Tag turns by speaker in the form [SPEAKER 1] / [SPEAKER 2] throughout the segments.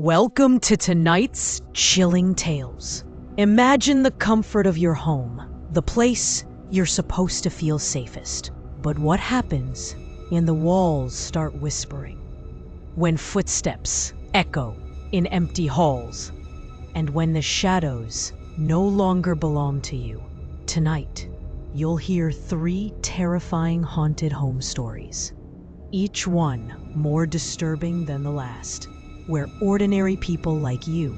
[SPEAKER 1] Welcome to tonight's chilling tales. Imagine the comfort of your home, the place you're supposed to feel safest. But what happens when the walls start whispering? When footsteps echo in empty halls? And when the shadows no longer belong to you? Tonight, you'll hear 3 terrifying haunted home stories, each one more disturbing than the last, where ordinary people like you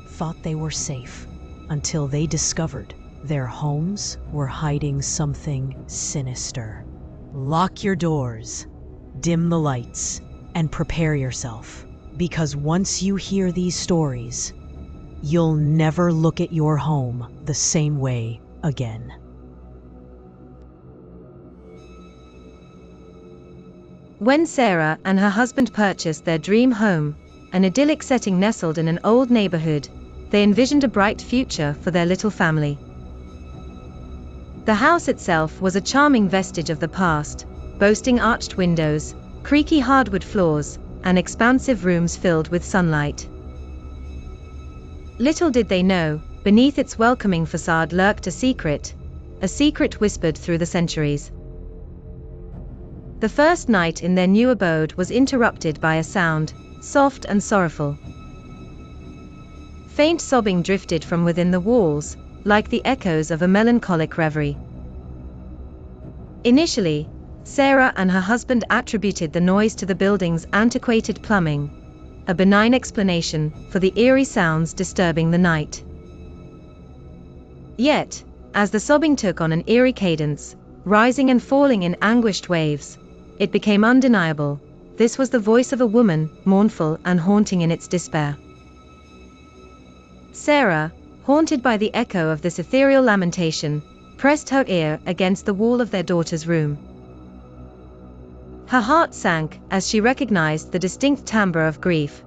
[SPEAKER 1] thought they were safe until they discovered their homes were hiding something sinister. Lock your doors, dim the lights, and prepare yourself, because once you hear these stories, you'll never look at your home the same way again.
[SPEAKER 2] When Sarah and her husband purchased their dream home, an idyllic setting nestled in an old neighborhood, they envisioned a bright future for their little family. The house itself was a charming vestige of the past, boasting arched windows, creaky hardwood floors, and expansive rooms filled with sunlight. Little did they know, beneath its welcoming facade lurked a secret whispered through the centuries. The first night in their new abode was interrupted by a sound, soft and sorrowful. Faint sobbing drifted from within the walls, like the echoes of a melancholic reverie. Initially, Sarah and her husband attributed the noise to the building's antiquated plumbing, a benign explanation for the eerie sounds disturbing the night. Yet, as the sobbing took on an eerie cadence, rising and falling in anguished waves, it became undeniable. This was the voice of a woman, mournful and haunting in its despair. Sarah, haunted by the echo of this ethereal lamentation, pressed her ear against the wall of their daughter's room. Her heart sank as she recognized the distinct timbre of grief.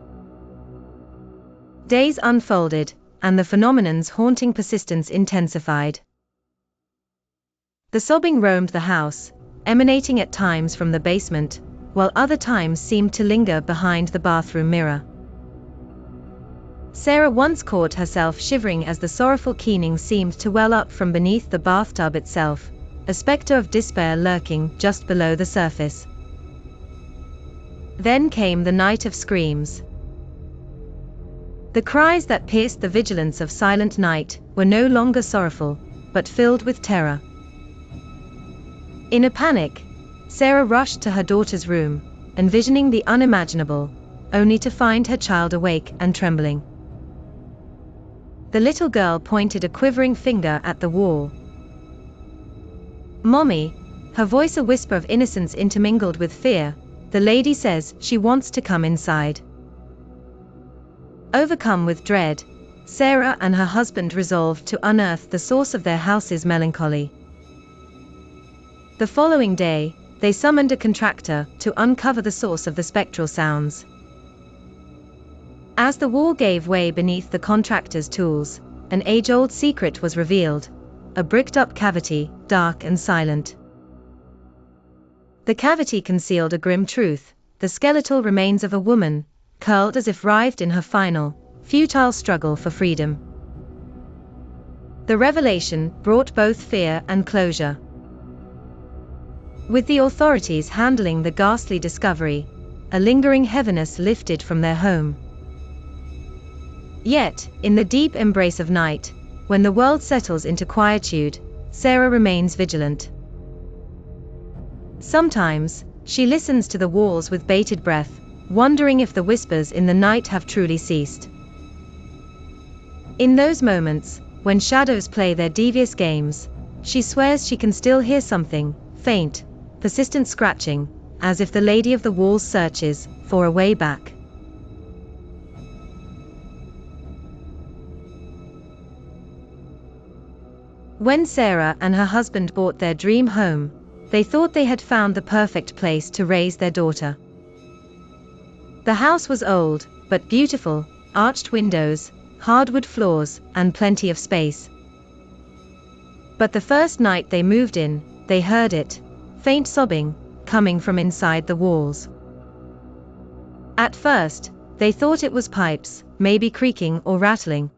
[SPEAKER 2] Days unfolded, and the phenomenon's haunting persistence intensified. The sobbing roamed the house, emanating at times from the basement, while other times seemed to linger behind the bathroom mirror. Sarah once caught herself shivering as the sorrowful keening seemed to well up from beneath the bathtub itself, a specter of despair lurking just below the surface. Then came the night of screams. The cries that pierced the vigilance of silent night were no longer sorrowful, but filled with terror. In a panic, Sarah rushed to her daughter's room, envisioning the unimaginable, only to find her child awake and trembling. The little girl pointed a quivering finger at the wall. "Mommy," her voice a whisper of innocence intermingled with fear, "the lady says she wants to come inside." Overcome with dread, Sarah and her husband resolved to unearth the source of their house's melancholy. The following day, they summoned a contractor to uncover the source of the spectral sounds. As the wall gave way beneath the contractor's tools, an age-old secret was revealed, a bricked-up cavity, dark and silent. The cavity concealed a grim truth, the skeletal remains of a woman, curled as if writhed in her final, futile struggle for freedom. The revelation brought both fear and closure. With the authorities handling the ghastly discovery, a lingering heaviness lifted from their home. Yet, in the deep embrace of night, when the world settles into quietude, Sarah remains vigilant. Sometimes, she listens to the walls with bated breath, wondering if the whispers in the night have truly ceased. In those moments, when shadows play their devious games, she swears she can still hear something, faint, persistent scratching, as if the lady of the walls searches for a way back. When Sarah and her husband bought their dream home, they thought they had found the perfect place to raise their daughter. The house was old, but beautiful, arched windows, hardwood floors, and plenty of space. But the first night they moved in, they heard it, faint sobbing, coming from inside the walls. At first, They thought it was pipes, maybe creaking or rattling.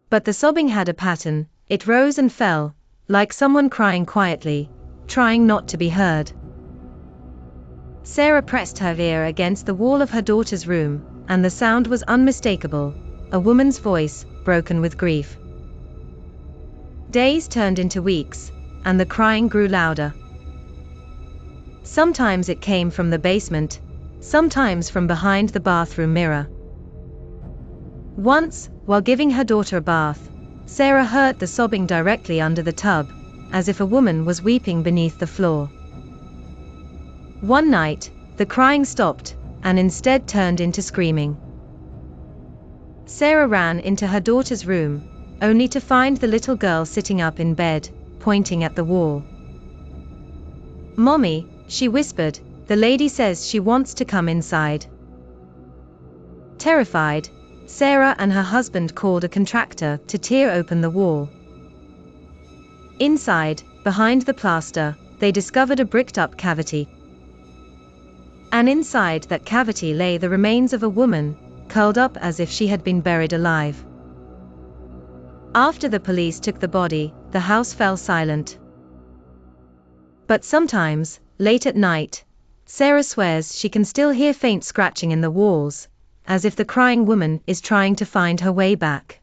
[SPEAKER 2] But the sobbing had a pattern, it rose and fell, like someone crying quietly, trying not to be heard. Sarah pressed her ear against the wall of her daughter's room, and the sound was unmistakable, a woman's voice, broken with grief. Days turned into weeks, and the crying grew louder. Sometimes it came from the basement, sometimes from behind the bathroom mirror. Once, while giving her daughter a bath, Sarah heard the sobbing directly under the tub, as if a woman was weeping beneath the floor. One night, the crying stopped, and instead turned into screaming. Sarah ran into her daughter's room, only to find the little girl sitting up in bed, pointing at the wall. "Mommy," she whispered, "the lady says she wants to come inside." Terrified, Sarah and her husband called a contractor to tear open the wall. Inside, behind the plaster, they discovered a bricked-up cavity. And inside that cavity lay the remains of a woman, curled up as if she had been buried alive. After the police took the body, the house fell silent. But sometimes, late at night, Sarah swears she can still hear faint scratching in the walls, as if the crying woman is trying to find her way back.